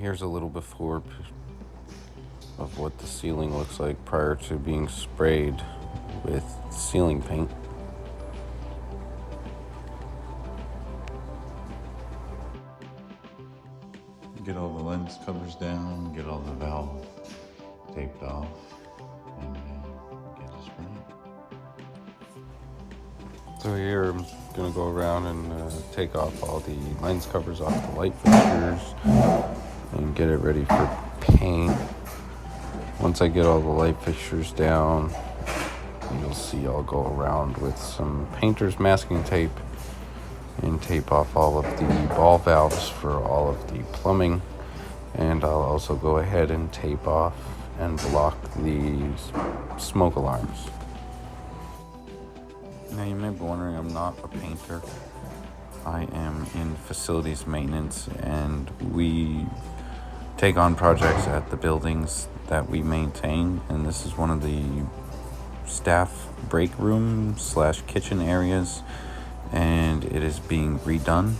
Here's a little before of what the ceiling looks like prior to being sprayed with ceiling paint. Get all the lens covers down, get all the valve taped off, and get to spraying. So here I'm going to go around and take off all the lens covers off the light fixtures and get it ready for paint. Once I get all the light fixtures down, you'll see I'll go around with some painter's masking tape and tape off all of the ball valves for all of the plumbing. And I'll also go ahead and tape off and block the smoke alarms. Now you may be wondering, I'm not a painter. I am in facilities maintenance, and we take on projects at the buildings that we maintain, and this is one of the staff break room / kitchen areas, and it is being redone.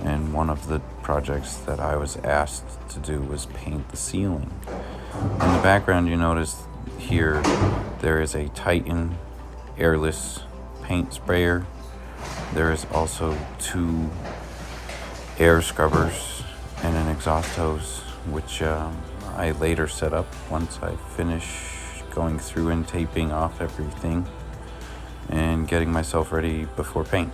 And one of the projects that I was asked to do was paint the ceiling. In the background, you notice here there is a Titan airless paint sprayer. There is also 2 air scrubbers and an exhaust hose, which I later set up once I finish going through and taping off everything and getting myself ready before paint.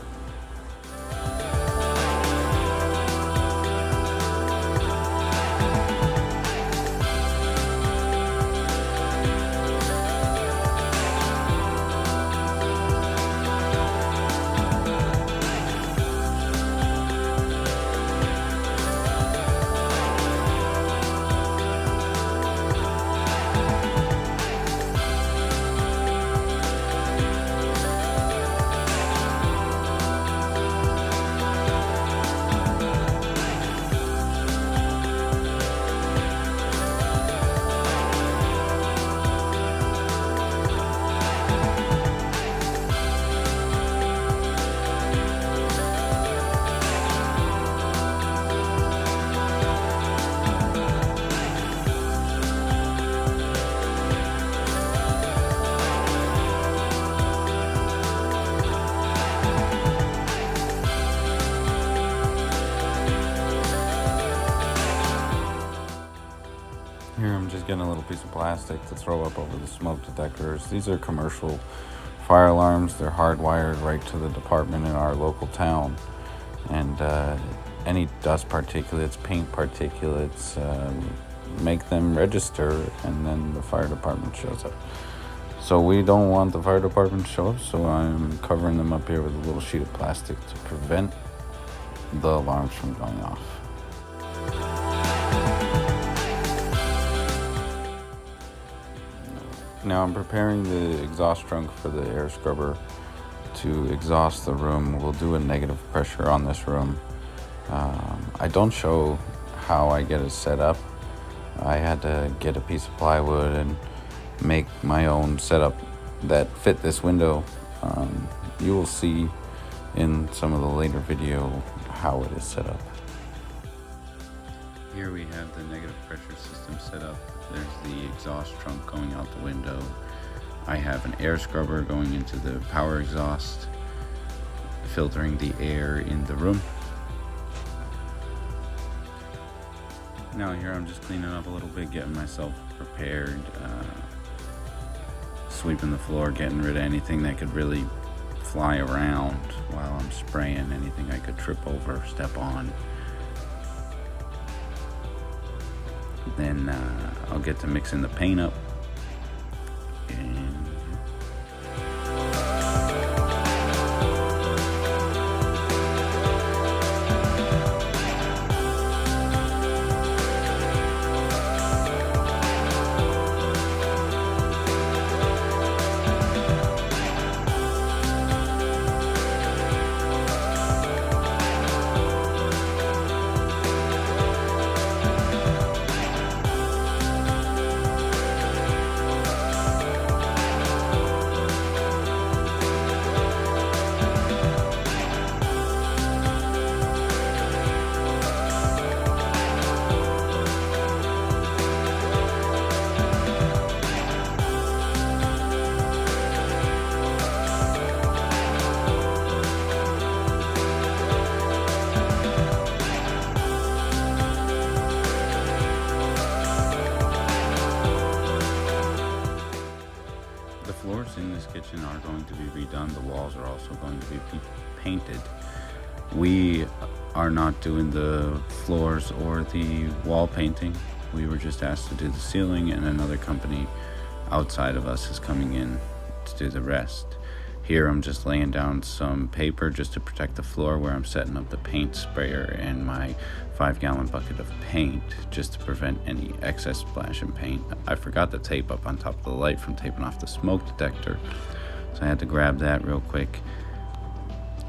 Here I'm just getting a little piece of plastic to throw up over the smoke detectors. These are commercial fire alarms. They're hardwired right to the department in our local town. And any dust particulates, paint particulates, make them register, and then the fire department shows up. So we don't want the fire department to show up, so I'm covering them up here with a little sheet of plastic to prevent the alarms from going off. Now I'm preparing the exhaust trunk for the air scrubber to exhaust the room. We'll do a negative pressure on this room. I don't show how I get it set up. I had to get a piece of plywood and make my own setup that fit this window. You will see in some of the later video how it is set up. Here we have the negative pressure system set up. There's the exhaust trunk going out the window. I have an air scrubber going into the power exhaust, filtering the air in the room. Now here I'm just cleaning up a little bit, getting myself prepared, sweeping the floor, getting rid of anything that could really fly around while I'm spraying, anything I could trip over, step on. Then I'll get to mixing the paint up. done, the walls are also going to be painted. We are not doing the floors or the wall painting. We were just asked to do the ceiling, and another company outside of us is coming in to do the rest. Here I'm just laying down some paper just to protect the floor where I'm setting up the paint sprayer and my 5-gallon bucket of paint just to prevent any excess splash and paint. I forgot the tape up on top of the light from taping off the smoke detector, so I had to grab that real quick,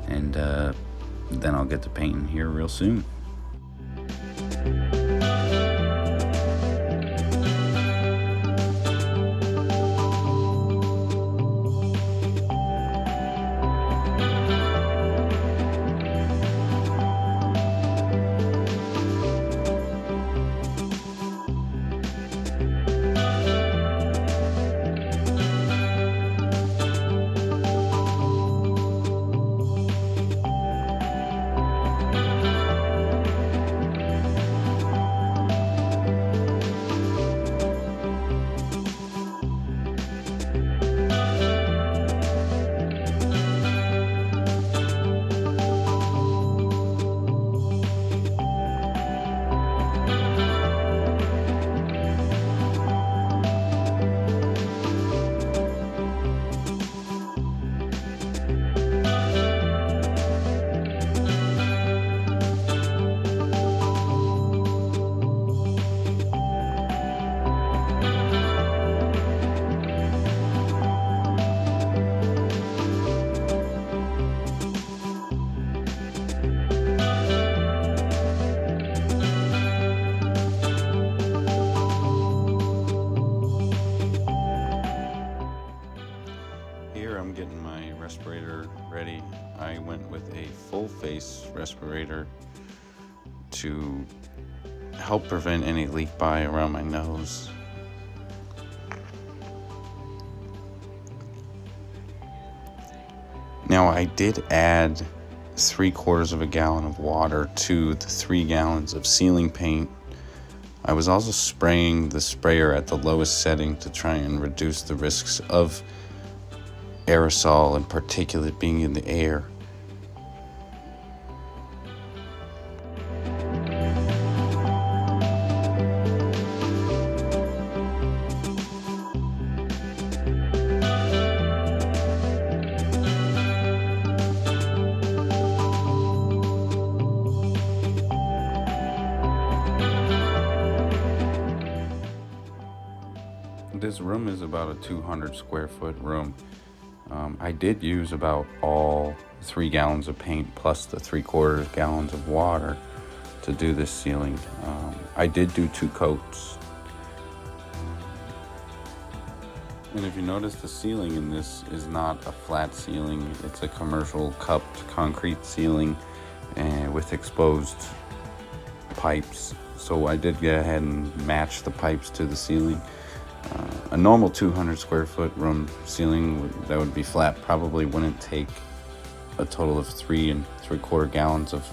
and then I'll get to painting here real soon. I'm getting my respirator ready. I went with a full face respirator to help prevent any leak by around my nose. Now I did add 3/4 of a gallon of water to the 3 gallons of ceiling paint. I was also spraying the sprayer at the lowest setting to try and reduce the risks of aerosol and particulate being in the air. This room is about a 200 square foot room. I did use about all 3 gallons of paint plus the 3/4 gallons of water to do this ceiling. I did do 2 coats. And if you notice, the ceiling in this is not a flat ceiling. It's a commercial cupped concrete ceiling with exposed pipes. So I did go ahead and match the pipes to the ceiling. A normal 200 square foot room ceiling that would be flat probably wouldn't take a total of 3 3/4 gallons of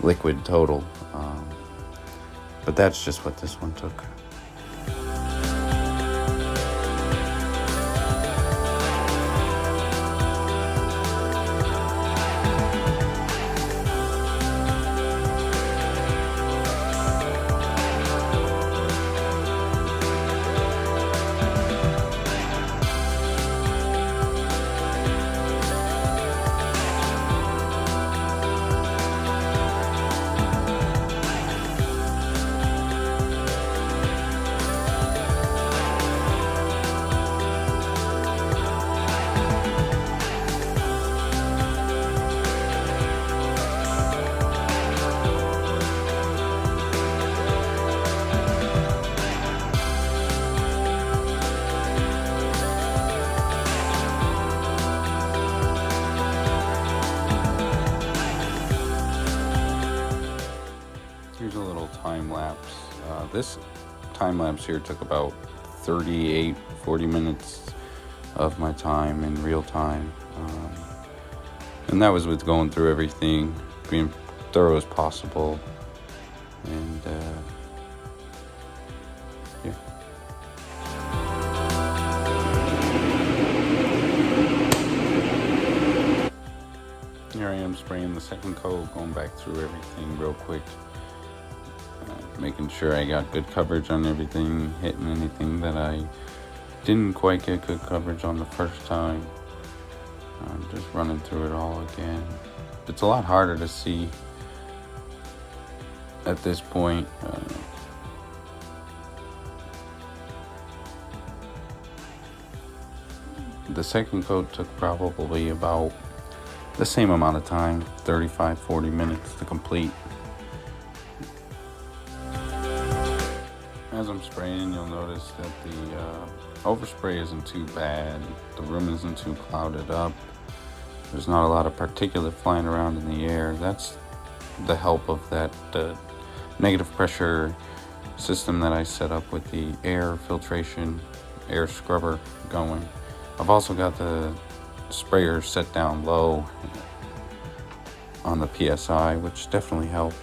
liquid total. But that's just what this one took. Here's a little time lapse. This time lapse here took about 40 minutes of my time in real time. And that was with going through everything, being thorough as possible. And yeah. I am spraying the second coat, going back through everything real quick, making sure I got good coverage on everything, hitting anything that I didn't quite get good coverage on the first time. Just running through it all again. It's a lot harder to see at this point. The second coat took probably about the same amount of time, 35-40 minutes to complete. As I'm spraying, you'll notice that the overspray isn't too bad. The room isn't too clouded up. There's not a lot of particulate flying around in the air. That's the help of that negative pressure system that I set up with the air filtration, air scrubber going. I've also got the sprayer set down low on the PSI, which definitely helps.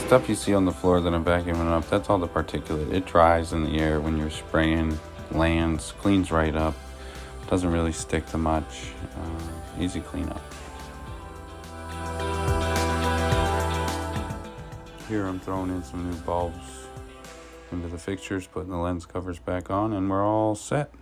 Stuff you see on the floor that I'm vacuuming up, that's all the particulate. It dries in the air when you're spraying, lands, cleans right up. Doesn't really stick to much. Easy cleanup. Here I'm throwing in some new bulbs into the fixtures, putting the lens covers back on, and we're all set.